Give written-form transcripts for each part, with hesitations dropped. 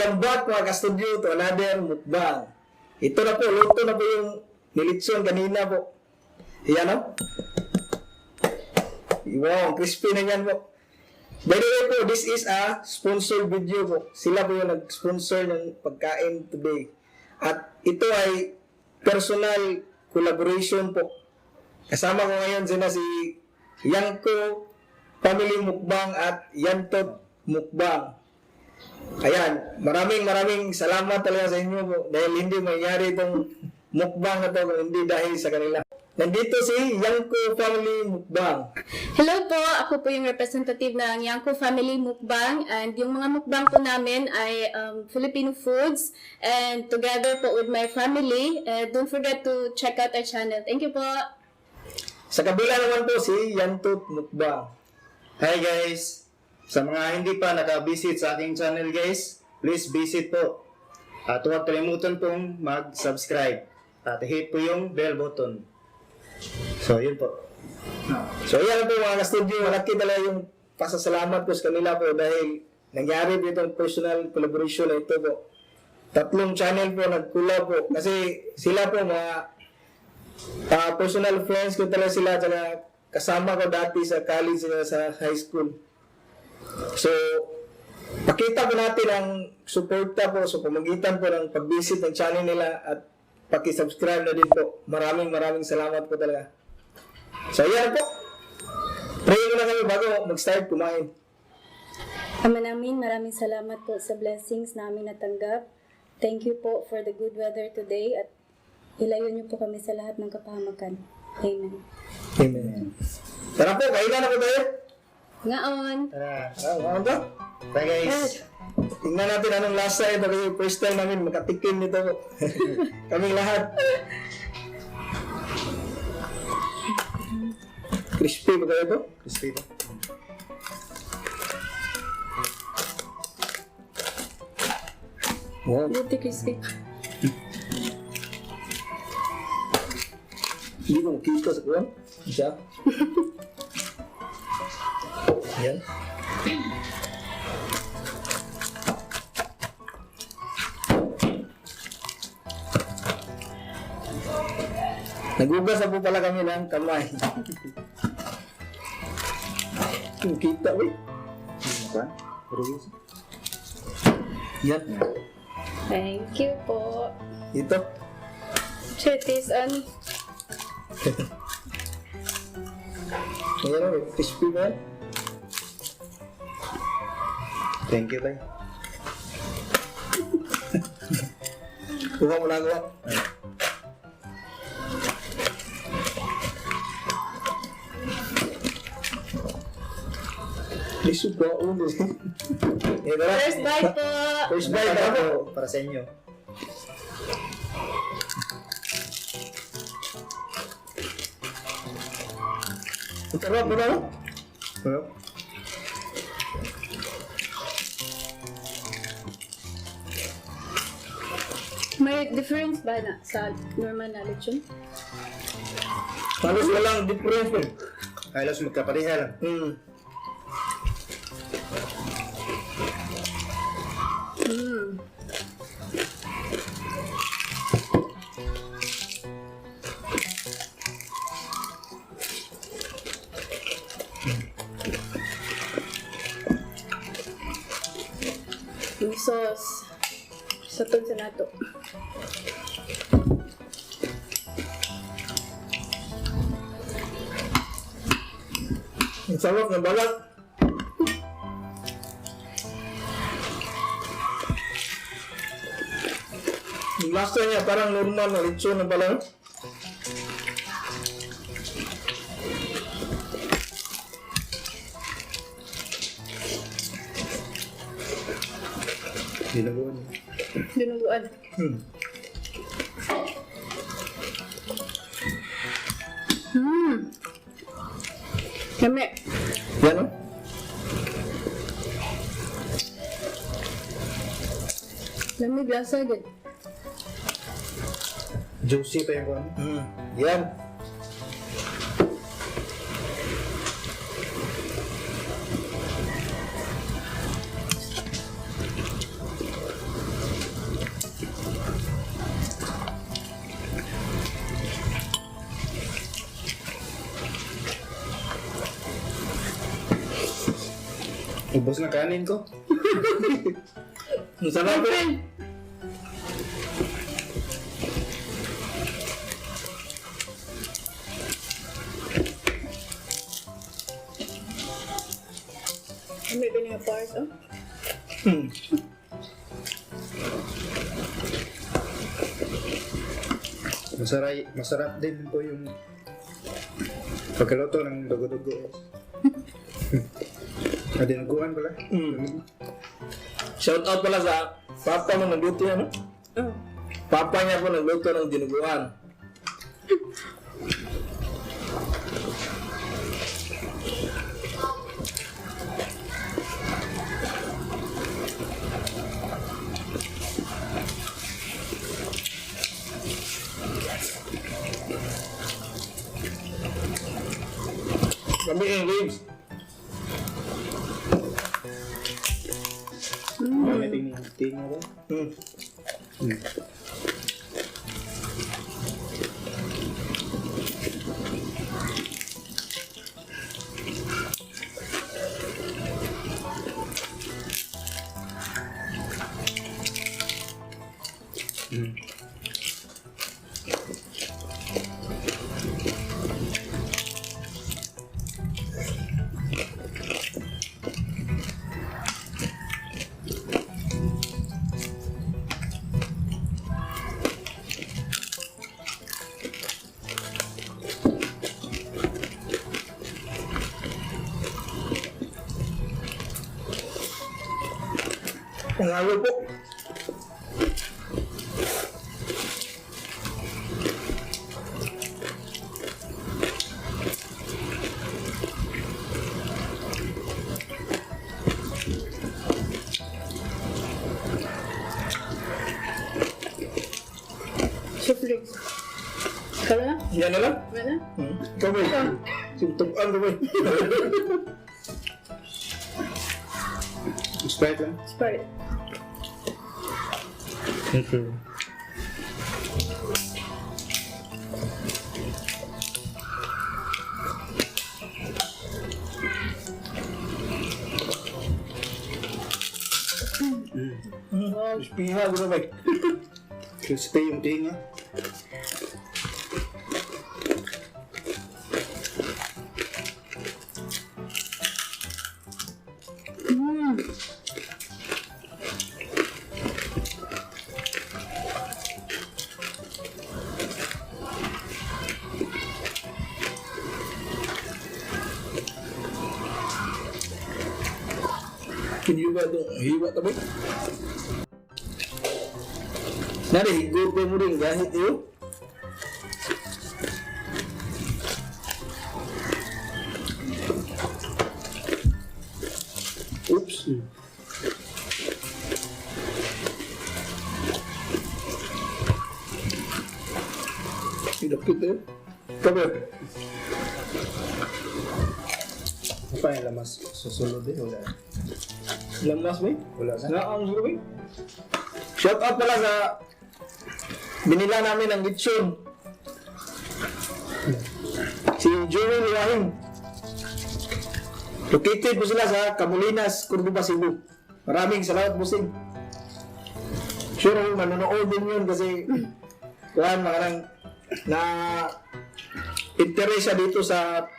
Welcome back mga ka-studio to another mukbang. Ito na po, luto na po yung nilitson kanina po. Ayan o. Wow, crispy na yan po. By the way po, this is a sponsored video po. Sila po yung nag-sponsor ng pagkain today. At ito ay personal collaboration po. Kasama ko ngayon sila si Yanko Family Mukbang at Yantot Mukbang. Ayan, maraming salamat talaga sa inyo po dahil hindi mangyari itong mukbang na to kung hindi dahil sa kanila. Nandito si Yanko Family Mukbang. Hello po, ako po yung representative ng Yanko Family Mukbang, and yung mga mukbang po namin ay Filipino foods and together po with my family. Don't forget to check out our channel. Thank you po. Sa kabila naman po si Yantot Mukbang. Hi guys! Sa mga hindi pa naka-visit sa ating channel guys, please visit po. At huwag kalimutan pong mag-subscribe. At hit po yung bell button. So yun po. So yan po mga ka-studio, malaki talaga yung pasasalamat ko sa kanila po dahil nangyari po itong personal collaboration na ito po. 3 channel po nagkula po kasi sila po mga personal friends ko talaga sila, talaga kasama ko dati sa college, sa high school. So, pakita po natin ang suporta po sa pamagitan po ng pag-visit ng channel nila at paki-subscribe na din po. Maraming salamat po talaga. So, yan po. Pray mo na kami bago mag-start kumain. Ama namin, maraming salamat po sa blessings namin natanggap. Thank you po for the good weather today at ilayo niyo po kami sa lahat ng kapahamakan. Amen. Amen. Tara po, kailan na po tayo? Ngaon. Tara! Ano to? Bye guys! Tingnan natin anong lasa ito kasi first time namin makatikim nito po. Kaming lahat. Crispy ba kaya ito? Crispy po. Wow. Buti crispy. Hindi ko makita sa kuwan. Siya. Yan. Nagugas na po pala kami ng kamay. Kita uy. Apa? Terus? Yan. Thank you po. Ito. Chetis on. Ayan o, crispy ba yan? Thank you, bye. Kuha mo na kuha. Lisod ba? Ulo. First bite po. First bite Para ako. po, para sa inyo. Sarap ba na? Ano? May difference ba na sa normal na lechon? Halos walang difference eh. Halos magkapareha lang. Yung sauce. Sa tod sa nato. Ang sarap na balat. Yung lasa niya parang normal na lechon na pala. Dinuguan. Dinuguan. Kami. Yan o. Lamig lasa din. Juicy pa yung kuwan. Yan. Ubos na kanin ko. Ang sarap po. Ano ba yung part, oh? Hmm. Masarap din po yung pagkaluto ng dugo-dugo. Dinuguan pala. Hmm. Shout out pala sa papa mo nagluto yan, no? Oh. Papa niya po nagluto ng dinuguan. Kami yung ribs. May tingin ko. Hmm. Ang awal po. Suflik. Kala na? Yan na lang. Wala? Ikaw ba? Sintupan ka ba? Sprite lang. Sprite. Piha ko na ba? Crispy yung tinga. Hiwa itong hiwa ka ba? Nari, higod pa mo rin gahit yun. Oops. Hilapit yun. Kabe. Apa yung lamas? Susunod eh, wala. Lamas ba? Wala na. Naang siguro ba? Shout out pala sa binila namin ng lechon. Si Joey Rahim. Located po sila sa Camulinas, Cordoba, Cebu. Maraming salamat po sing. Sure, manonood din yun kasi kuhan, makarang na interesa dito sa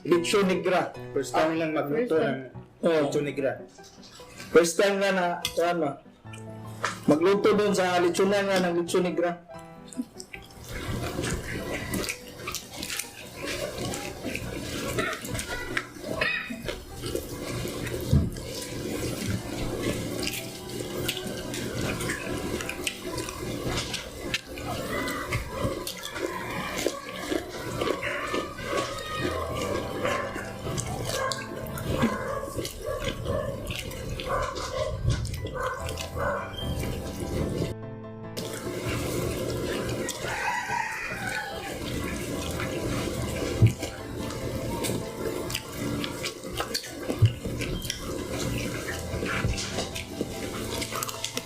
lechon negra. First time lang magluto ng lechon negra. First time nga na, kuhan ma, magluto doon sa lechonan nga ng lechon negra.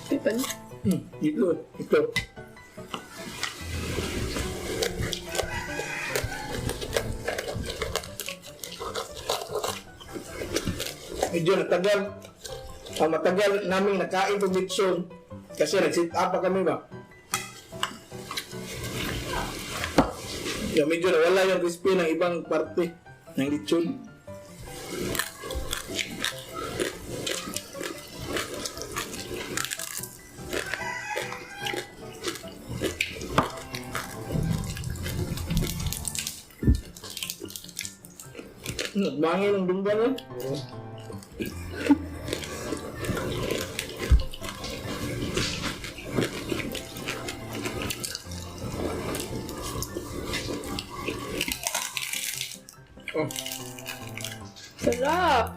Pipan. Ito. medyo matagal namin nakain itong lechon kasi nag-sit up pa kami ba. Medyo nawala yung crispy ng ibang parte ng lechon. Bangin ang binggan eh. Oh. Sarap!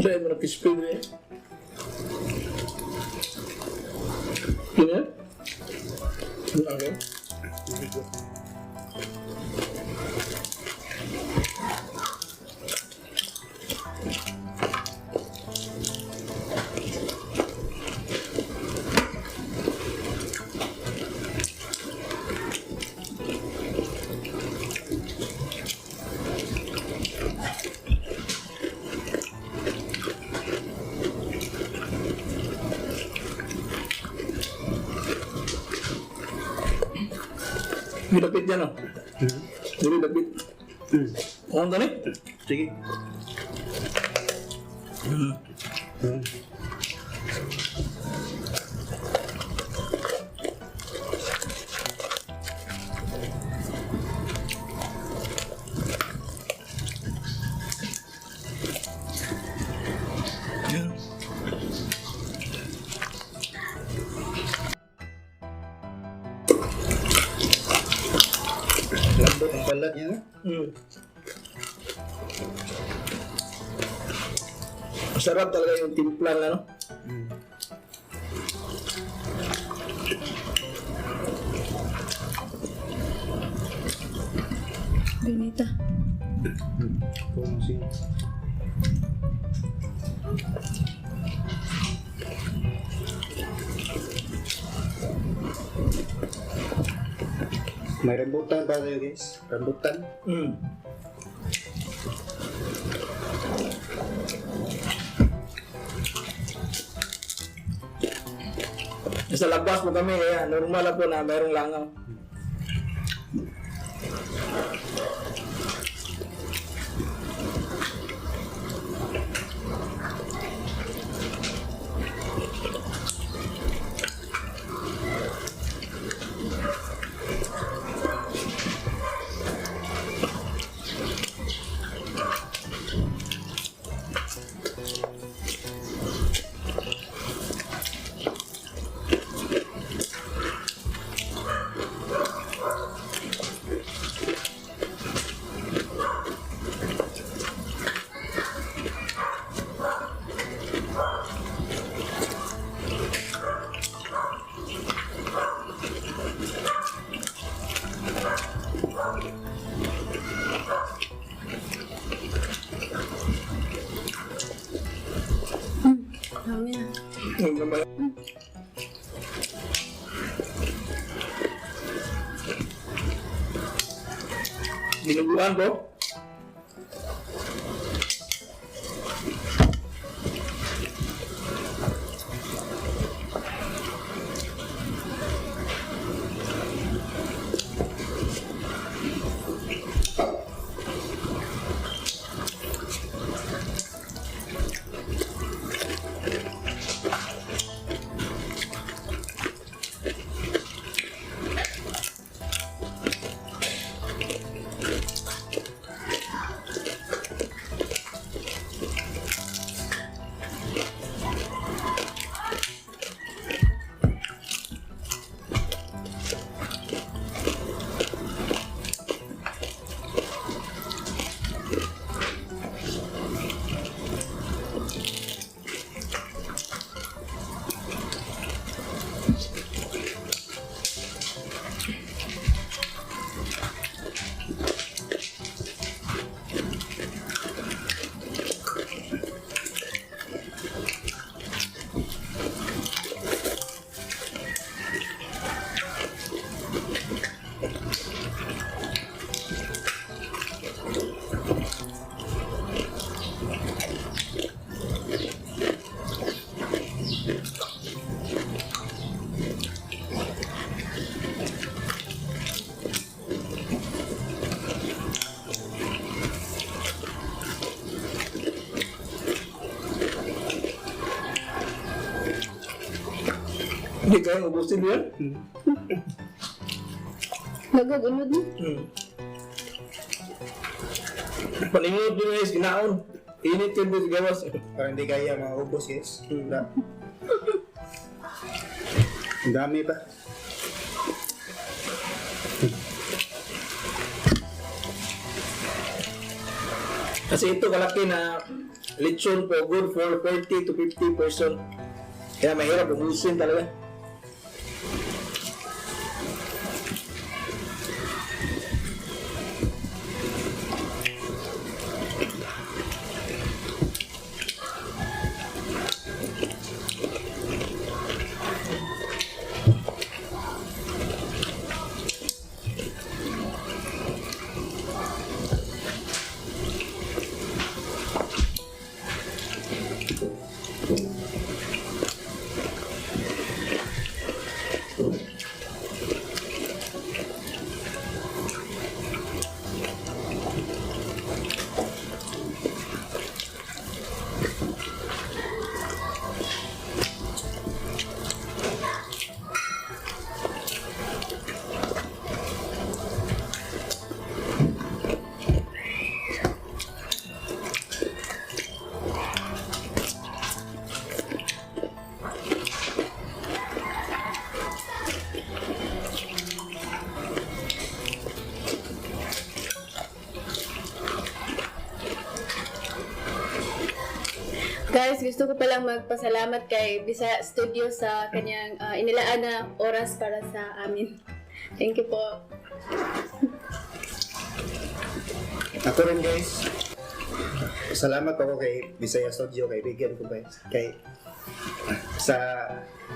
Bisa mo na crispy na eh. Gini ya? Okay. May dapit yan oh. May dapit. Ano tani? Sige. Lambot ang balat niya. Masarap talaga yung timpla na no? Ganito. May rambutan pa tayo guys. Rambutan. Sa labas po kami kaya normal na po na mayroong langaw. Dami na. Dinuguan po. Hindi kaya ubusin yun. Nagag-unod mo. Paninod mo guys, ginaon. Init yun doon gawas. Parang hindi kaya maubos guys. Wala. Ang dami pa. Kasi ito kalaki na lechon po, good for 40 to 50 person. Kaya mahirap ubusin talaga. Guys, gusto ko palang magpasalamat kay Bisaya Studio sa kanyang inilaan na oras para sa amin. Thank you po. Ako rin guys. Salamat ako kay Bisaya Studio, kaibigan ko guys. Sa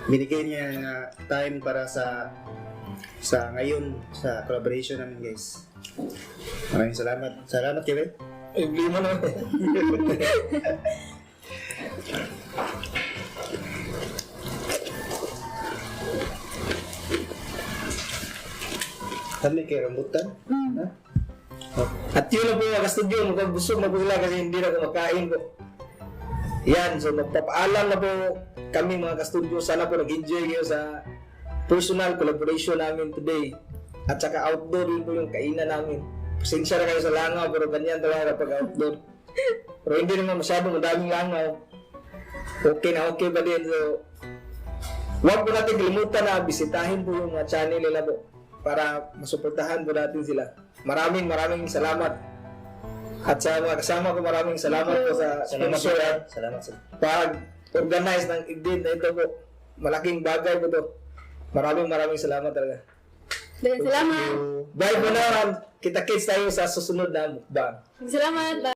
binigay niya na time para sa ngayon sa collaboration namin guys. Maraming salamat. Salamat Kevin. Ay, lima na. Kami kay rambutan. Ha? At yun na po mga ka-studio, magkabusog na po sila kasi hindi na kumakain po. Yan, so magpapaalam na po kami mga ka-studio. Sana po nag-enjoy kayo sa personal collaboration namin today. At saka outdoor din po yung kainan namin. Pasensya na kayo sa langaw, pero ganyan talaga kapag outdoor. Pero hindi naman masyadong madaming langaw. Okay na okay ba din? So, huwag po natin kalimutan na bisitahin po yung mga channel nila po para masuportahan po natin sila. Maraming salamat. At sa mga kasama ko, maraming salamat po sa sponsor at Salamat sa pag-organize ng event na ito po. Malaking bagay po ito. Maraming salamat talaga. Salamat. Bye po na. Kita-kits tayo sa susunod na mukbang. Salamat. Bye.